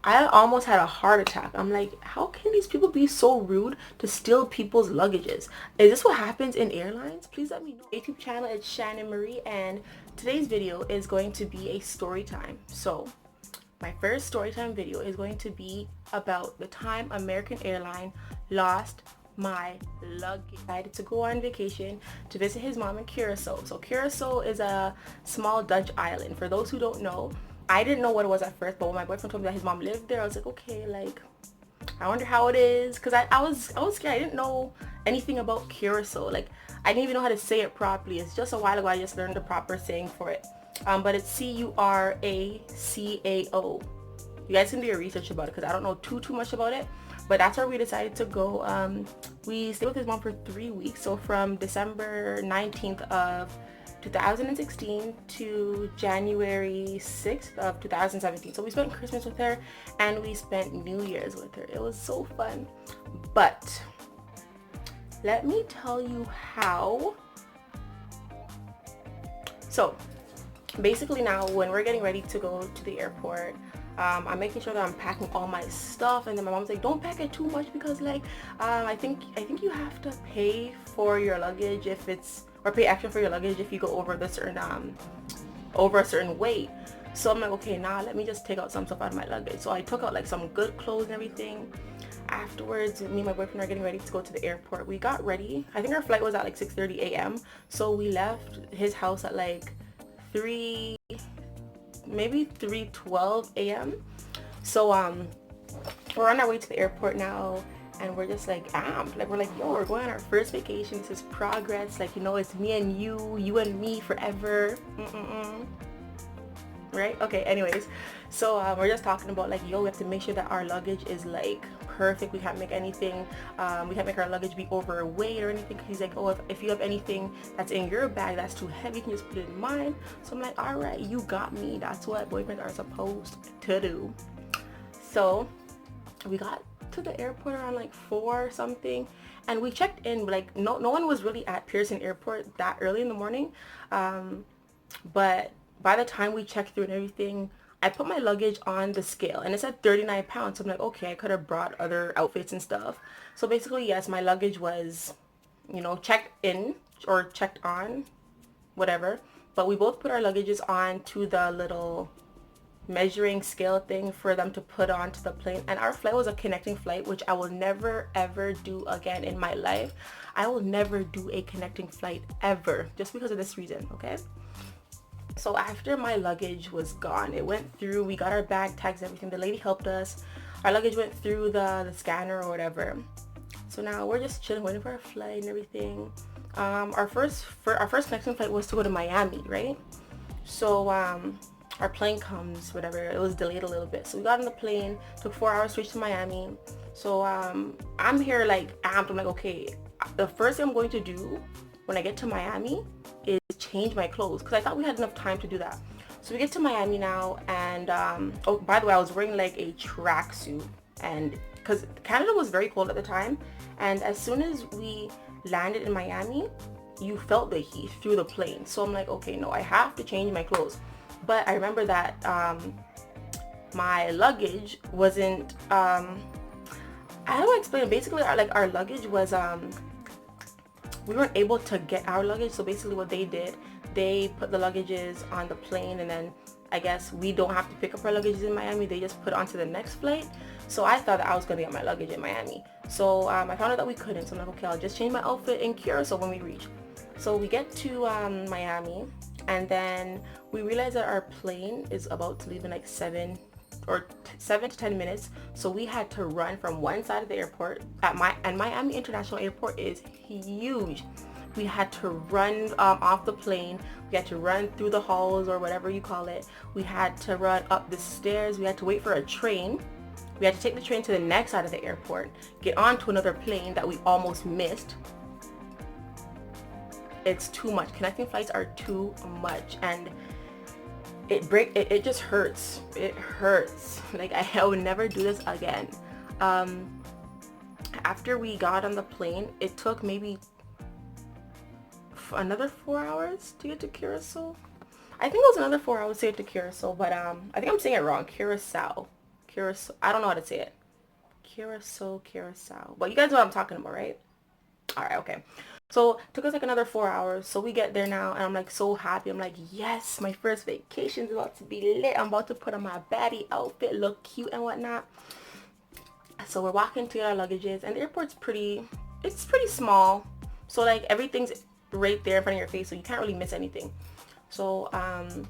I almost had a heart attack. I'm like, how can these people be so rude to steal people's luggages? Is this what happens in airlines? Please let me know. YouTube channel, it's Shannon Marie, and today's video is going to be a story time. So my first story time video is going to be about the time American Airline lost my luggage. I decided to go on vacation to visit his mom in Curacao. So Curacao is a small Dutch island. For those who don't know, I didn't know what it was at first, but when my boyfriend told me that his mom lived there, I was like, okay, like, I wonder how it is, because I was scared. I didn't know anything about Curacao. Like, I didn't even know how to say it properly. It's just a while ago I just learned the proper saying for it. But it's Curacao. You guys can do your research about it because I don't know too much about it. But that's where we decided to go. We stayed with his mom for 3 weeks. So from December 19th of 2016 to January 6th of 2017. So we spent Christmas with her and we spent New Year's with her. It was so fun. But let me tell you how. So basically now when we're getting ready to go to the airport, I'm making sure that I'm packing all my stuff, and then my mom's like, don't pack it too much because like I think you have to pay for your luggage if it's, or pay extra for your luggage if you go over the certain over a certain weight. So I'm like, okay, nah, let me just take out some stuff out of my luggage. So I took out like some good clothes and everything. Afterwards, me and my boyfriend are getting ready to go to the airport. We got ready. I think our flight was at like 6:30 a.m. So we left his house at like 3:12 a.m. So we're on our way to the airport now, and we're just like amped. Like, we're like, yo, we're going on our first vacation. This is progress. Like, you know, it's me and you and me forever. Right? Okay, anyways, so we're just talking about like, yo, we have to make sure that our luggage is like perfect. We can't make anything, we can't make our luggage be overweight or anything. He's like, oh, if you have anything that's in your bag that's too heavy, you can just put it in mine. So I'm like, all right, you got me. That's what boyfriends are supposed to do. So we got to the airport around like 4 or something, and we checked in, but like no one was really at Pearson Airport that early in the morning. But by the time we checked through and everything, I put my luggage on the scale and it said 39 pounds. So I'm like, okay, I could have brought other outfits and stuff. So basically, yes, my luggage was, you know, checked in or checked on, whatever. But we both put our luggages on to the little measuring scale thing for them to put onto the plane. And our flight was a connecting flight, which I will never ever do again in my life. I will never do a connecting flight ever, just because of this reason, okay? So after my luggage was gone, it went through, we got our bag tags, everything. The lady helped us. Our luggage went through the scanner or whatever. So now we're just chilling, waiting for our flight and everything. Our first connection flight was to go to Miami, right? So our plane comes, whatever, it was delayed a little bit. So we got on the plane, took 4 hours to reach to Miami. So I'm here like amped. I'm like, okay, the first thing I'm going to do when I get to Miami is change my clothes, because I thought we had enough time to do that. So we get to Miami now, and oh, by the way, I was wearing like a tracksuit, and because Canada was very cold at the time, and as soon as we landed in Miami, you felt the heat through the plane. So I'm like, okay, no, I have to change my clothes. But I remember that my luggage wasn't I don't explain it. Basically, our luggage was we weren't able to get our luggage. So basically what they did, they put the luggages on the plane, and then I guess we don't have to pick up our luggages in Miami. They just put it onto the next flight. So I thought that I was gonna get my luggage in Miami. So I found out that we couldn't. So I'm like, okay, I'll just change my outfit in Curacao when we reach. So we get to Miami, and then we realize that our plane is about to leave in like 7 to 10 minutes. So we had to run from one side of the airport and Miami International Airport is huge. We had to run off the plane. We had to run through the halls, or whatever you call it. We had to run up the stairs. We had to wait for a train. We had to take the train to the next side of the airport, get on to another plane that we almost missed. It's too much. Connecting flights are too much, and it just hurts. It hurts. Like, I would never do this again. After we got on the plane, it took maybe another 4 hours to get to Curacao. I think it was another 4 hours to get to Curacao, but I think I'm saying it wrong. Curacao. Curacao. I don't know how to say it. Curacao. But you guys know what I'm talking about, right? All right, okay. So took us like another 4 hours. So we get there now, and I'm like so happy. I'm like, yes, my first vacation's about to be lit. I'm about to put on my baddie outfit, look cute and whatnot. So we're walking to get our luggages, and the airport's it's pretty small. So like everything's right there in front of your face, so you can't really miss anything. So I'm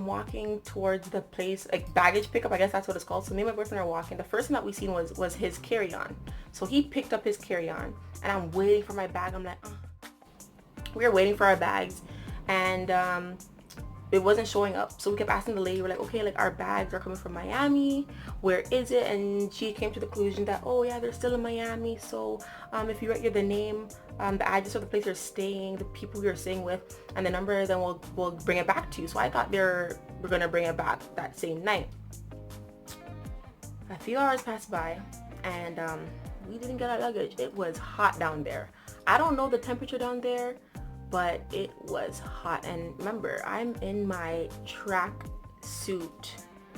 walking towards the place, like baggage pickup, I guess that's what it's called. So me and my boyfriend are walking. The first thing that we seen was his carry-on. So he picked up his carry-on, and I'm waiting for my bag. I'm like, we were waiting for our bags, and it wasn't showing up. So we kept asking the lady, we're like, okay, like our bags are coming from Miami, where is it? And she came to the conclusion that, oh yeah, they're still in Miami. So if you write the name, the address of the place you're staying, the people you're staying with, and the number, then we'll bring it back to you. So I thought we're gonna bring it back that same night. A few hours passed by, and we didn't get our luggage. It was hot down there. I don't know the temperature down there, but it was hot. And remember, I'm in my track suit,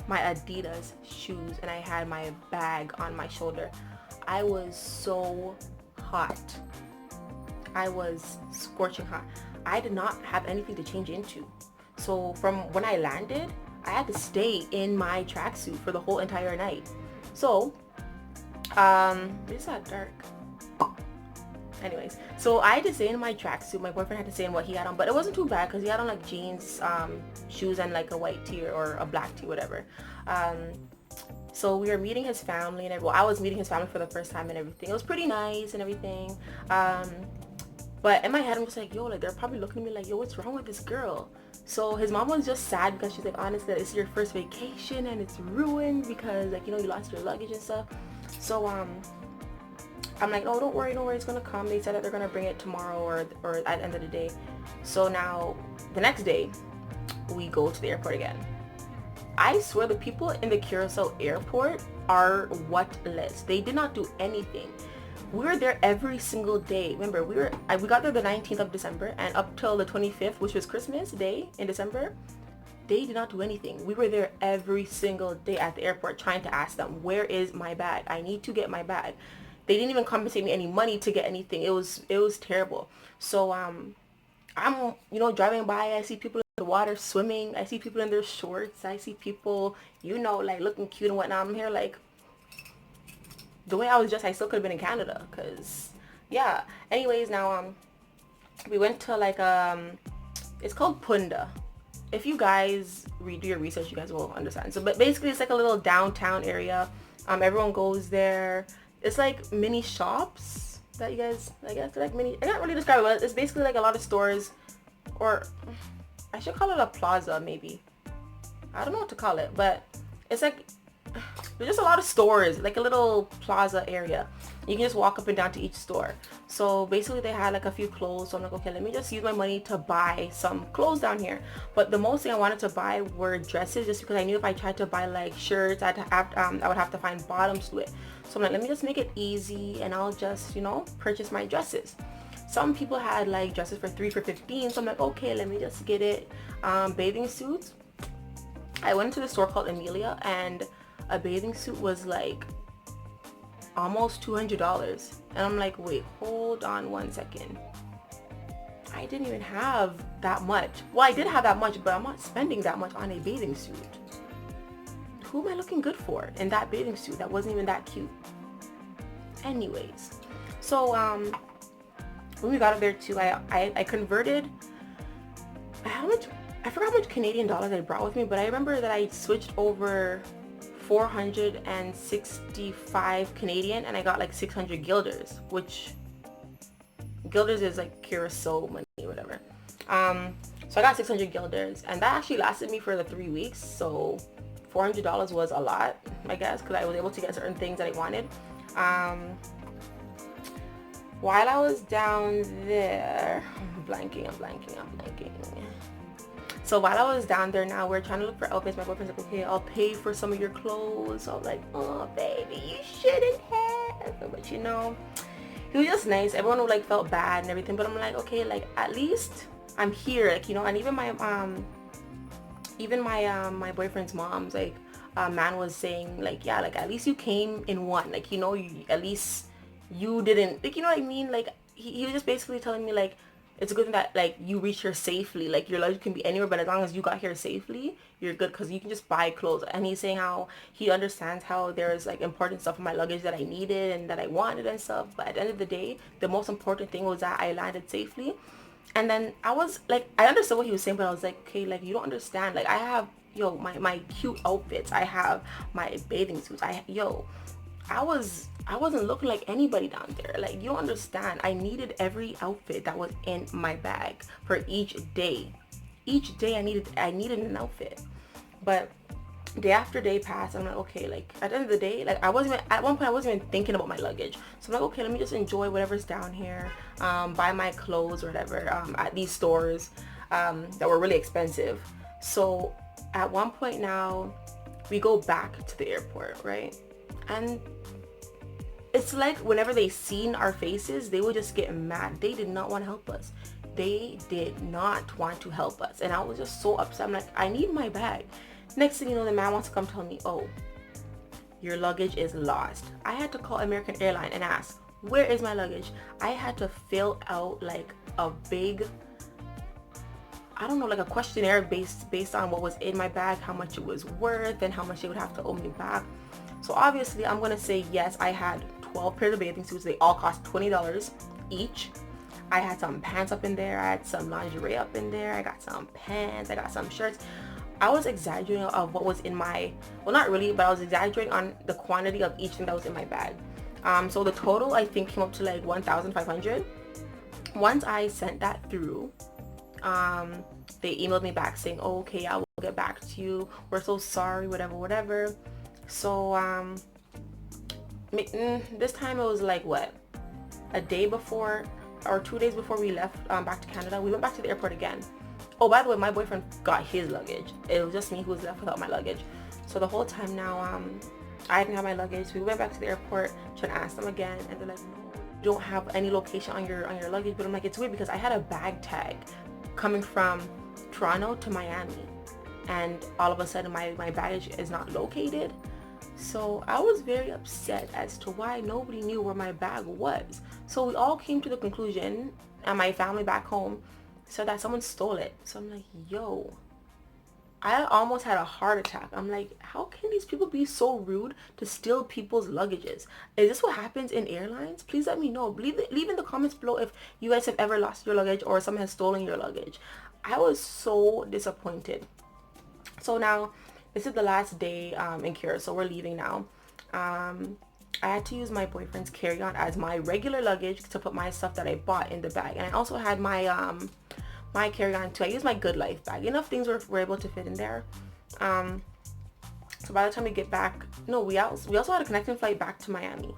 my Adidas shoes, and I had my bag on my shoulder. I was so hot. I was scorching hot. I did not have anything to change into. So from when I landed, I had to stay in my tracksuit for the whole entire night. So, it's not dark. Anyways, so I had to stay in my tracksuit. My boyfriend had to stay in what he had on, but it wasn't too bad because he had on like jeans, shoes, and like a white tee or a black tee, whatever. So we were meeting his family, and I was meeting his family for the first time and everything. It was pretty nice and everything. But in my head, I'm just like, yo, like they're probably looking at me like, yo, what's wrong with this girl? So his mom was just sad because she's like, honestly, it's your first vacation and it's ruined because like, you know, you lost your luggage and stuff. So I'm like, oh, don't worry, it's gonna come. They said that they're gonna bring it tomorrow or at the end of the day. So now the next day we go to the airport again. I swear the people in the Curacao airport are whatless. They did not do anything. We were there every single day. Remember, we got there the 19th of December, and up till the 25th, which was Christmas Day in December, they did not do anything. We were there every single day at the airport trying to ask them, where is my bag? I need to get my bag. They didn't even compensate me any money to get anything. It was terrible. So I'm driving by, I see people in the water swimming, I see people in their shorts, I see people, like looking cute and whatnot. I'm here like, the way I was dressed, I still could have been in Canada, because yeah. Anyways, now we went to like it's called Punda. If you guys do your research, you guys will understand. So but basically it's like a little downtown area. Everyone goes there. It's like mini shops that you guys, I guess they're like mini, I can't really describe it, but it's basically like a lot of stores, or I should call it a plaza maybe. I don't know what to call it, but it's like, there's just a lot of stores, like a little plaza area. You can just walk up and down to each store. So basically they had like a few clothes. So I'm like, okay, let me just use my money to buy some clothes down here. But the most thing I wanted to buy were dresses, just because I knew if I tried to buy like shirts, I would have to find bottoms to it. So I'm like, let me just make it easy and I'll just, purchase my dresses. Some people had like dresses for $3 for $15. So I'm like, okay, let me just get it. Bathing suits. I went to the store called Amelia, and a bathing suit was like almost $200. And I'm like, wait, hold on one second. I didn't even have that much. Well, I did have that much, but I'm not spending that much on a bathing suit. Who am I looking good for in that bathing suit that wasn't even that cute? Anyways, so when we got up there too, I converted, I forgot how much Canadian dollars I brought with me, but I remember that I switched over 465 Canadian, and I got like 600 guilders, which guilders is like Curacao money, whatever. So I got 600 guilders, and that actually lasted me for the 3 weeks. So $400 was a lot, I guess, because I was able to get certain things that I wanted. While I was down there, I'm blanking. So while I was down there, now we're trying to look for outfits. My boyfriend's like, okay, I'll pay for some of your clothes. So I'm like, oh baby, you shouldn't have. But he was just nice. Everyone like felt bad and everything, but I'm like, okay, like at least I'm here, like, and even my my boyfriend's mom's like, man was saying like, yeah, like at least you came in one, like, you know, at least you didn't, like, you know what I mean, like he was just basically telling me like it's a good thing that like you reached here safely, like your luggage can be anywhere, but as long as you got here safely, you're good, because you can just buy clothes. And he's saying how he understands how there's like important stuff in my luggage that I needed and that I wanted and stuff, but at the end of the day, the most important thing was that I landed safely. And then I was like, I understood what he was saying, but I was like, okay, like you don't understand, like I have, yo, my cute outfits, I have my bathing suits, I wasn't looking like anybody down there. Like, you don't understand. I needed every outfit that was in my bag for each day. Each day I needed an outfit. But day after day passed. I'm like, okay, like at the end of the day, like at one point I wasn't even thinking about my luggage. So I'm like, okay, let me just enjoy whatever's down here, buy my clothes or whatever at these stores that were really expensive. So at one point now, we go back to the airport, right? And it's like whenever they seen our faces, they would just get mad. They did not want to help us. They did not want to help us. And I was just so upset. I'm like, I need my bag. Next thing you know, the man wants to come tell me, oh, your luggage is lost. I had to call American Airline and ask, where is my luggage? I had to fill out like a big, I don't know, like a questionnaire based on what was in my bag, how much it was worth, and how much they would have to owe me back. So obviously I'm gonna say yes, I had 12 pairs of bathing suits. They all cost $20 each. I had some pants up in there, I had some lingerie up in there, I got some pants, I got some shirts. I was exaggerating of what was in my, well, not really, but I was exaggerating on the quantity of each thing that was in my bag. So the total I think came up to like 1,500. Once I sent that through, they emailed me back saying, oh, okay, I will get back to you, we're so sorry, whatever. So this time it was like what, a day before or 2 days before we left back to Canada, we went back to the airport again. Oh, by the way, my boyfriend got his luggage. It was just me who was left without my luggage. So the whole time now, I didn't have my luggage. So we went back to the airport, trying to ask them again, and they're like, no, you don't have any location on your luggage. But I'm like, it's weird because I had a bag tag coming from Toronto to Miami, and all of a sudden my baggage is not located. So I was very upset as to why nobody knew where my bag was. So we all came to the conclusion, and my family back home said that someone stole it. So I'm like, yo, I almost had a heart attack. I'm like, how can these people be so rude to steal people's luggages? Is this what happens in airlines? Please let me know. Leave in the comments below if you guys have ever lost your luggage or someone has stolen your luggage. I was so disappointed. So now this is the last day in Curacao, so we're leaving now. I had to use my boyfriend's carry-on as my regular luggage to put my stuff that I bought in the bag, and I also had my my carry-on too. I used my Good Life bag. Enough things were able to fit in there. So by the time we get back, no, we also had a connecting flight back to Miami.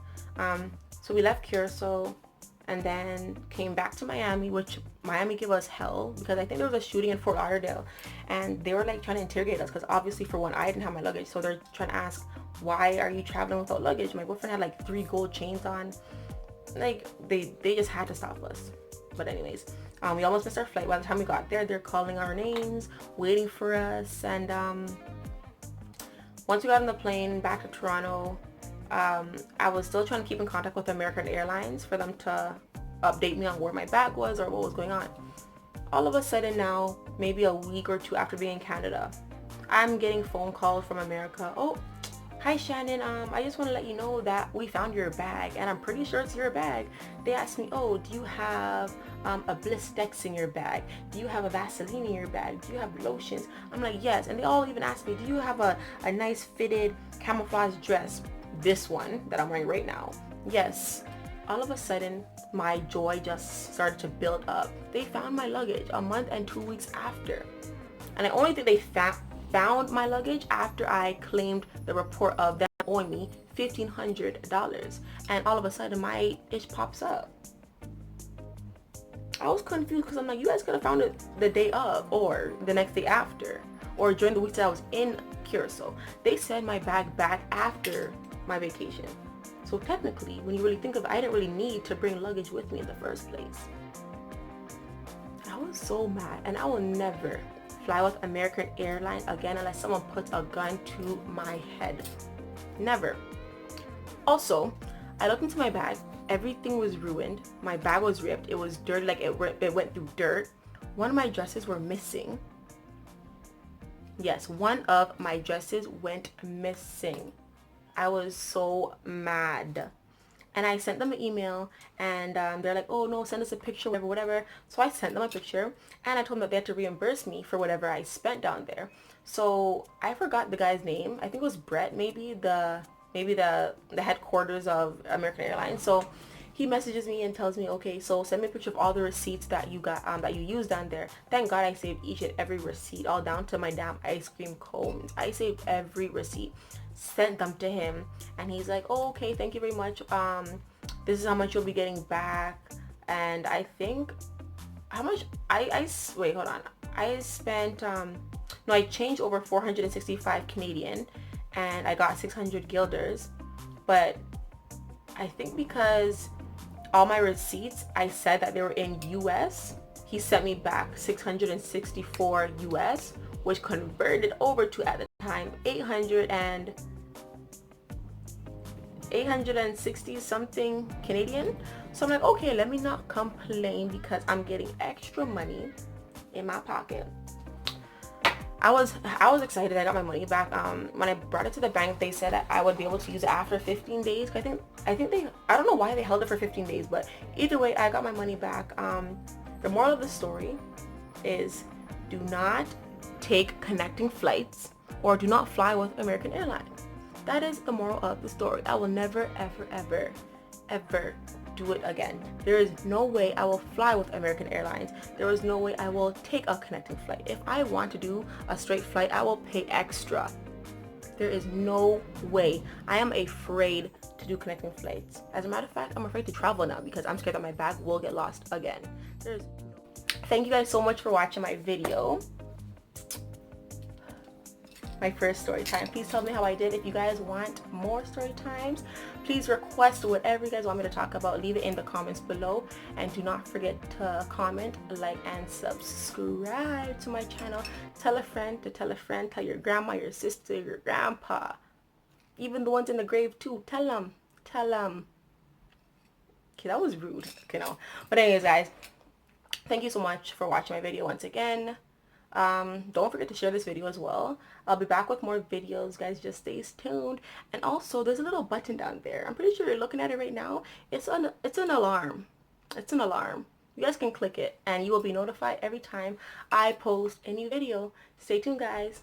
So we left Curacao and then came back to Miami, which Miami gave us hell because I think there was a shooting in Fort Lauderdale, and they were like trying to interrogate us because obviously for one, I didn't have my luggage. So they're trying to ask, why are you traveling without luggage? My boyfriend had like 3 gold chains on. Like they just had to stop us. But anyways, we almost missed our flight. By the time we got there, they're calling our names, waiting for us. And once we got on the plane back to Toronto, I was still trying to keep in contact with American Airlines for them to update me on where my bag was or what was going on. All of a sudden now, maybe a week or 2 after being in Canada, I'm getting phone calls from America. Oh, hi Shannon, I just want to let you know that we found your bag, and I'm pretty sure it's your bag. They asked me, oh, do you have a Blistex in your bag? Do you have a Vaseline in your bag? Do you have lotions? I'm like, yes. And they all even asked me, do you have a nice fitted camouflage dress? This one that I'm wearing right now. Yes. All of a sudden, my joy just started to build up. They found my luggage a month and 2 weeks after. And I only think they found my luggage after I claimed the report of them owing me $1,500. And all of a sudden, my itch pops up. I was confused because I'm like, you guys could have found it the day of or the next day after or during the weeks that I was in Curacao. They sent my bag back after my vacation. So technically, when you really think of it, I didn't really need to bring luggage with me in the first place. I was so mad, and I will never, fly with American Airline again unless someone puts a gun to my head. Never. Also, I looked into my bag. Everything was ruined. My bag was ripped. It was dirty, like it went through dirt. One of my dresses were missing. Yes, one of my dresses went missing. I was so mad. And I sent them an email, and they're like, oh no, send us a picture, whatever. So I sent them a picture, and I told them that they had to reimburse me for whatever I spent down there. So I forgot the guy's name. I think it was Brett, maybe the headquarters of American Airlines. So he messages me and tells me, okay, so send me a picture of all the receipts that you got that you used down there. Thank God I saved each and every receipt, all down to my damn ice cream cones. I saved every receipt, sent them to him, and he's like, oh, okay, thank you very much. This is how much you'll be getting back. And I think how much wait, hold on. I spent no, I changed over 465 Canadian, and I got 600 guilders. But I think because all my receipts, I said that they were in US, he sent me back 664 US, which converted over to, at the time, 860 something Canadian. So I'm like, okay, let me not complain because I'm getting extra money in my pocket. I was excited. I got my money back. When I brought it to the bank, they said that I would be able to use it after 15 days. I think I don't know why they held it for 15 days, but either way, I got my money back. The moral of the story is, do not take connecting flights, or do not fly with American Airlines. That is the moral of the story. I will never, ever, ever, ever do it again. There is no way I will fly with American Airlines. There is no way I will take a connecting flight. If I want to do a straight flight, I will pay extra. There is no way. I am afraid to do connecting flights. As a matter of fact, I'm afraid to travel now because I'm scared that my bag will get lost again. Thank you guys so much for watching my video. My first story time. Please tell me how I did. If you guys want more story times, please request whatever you guys want me to talk about. Leave it in the comments below, and do not forget to comment, like, and subscribe to my channel. Tell a friend to tell a friend. Tell your grandma, your sister, your grandpa, even the ones in the grave too. Tell them. Okay, that was rude. Okay, no. But anyways, guys, thank you so much for watching my video once again. Don't forget to share this video as well. I'll be back with more videos, guys. Just stay tuned. And also, there's a little button down there. I'm pretty sure you're looking at it right now. It's an alarm. It's an alarm. You guys can click it, and you will be notified every time I post a new video. Stay tuned, guys.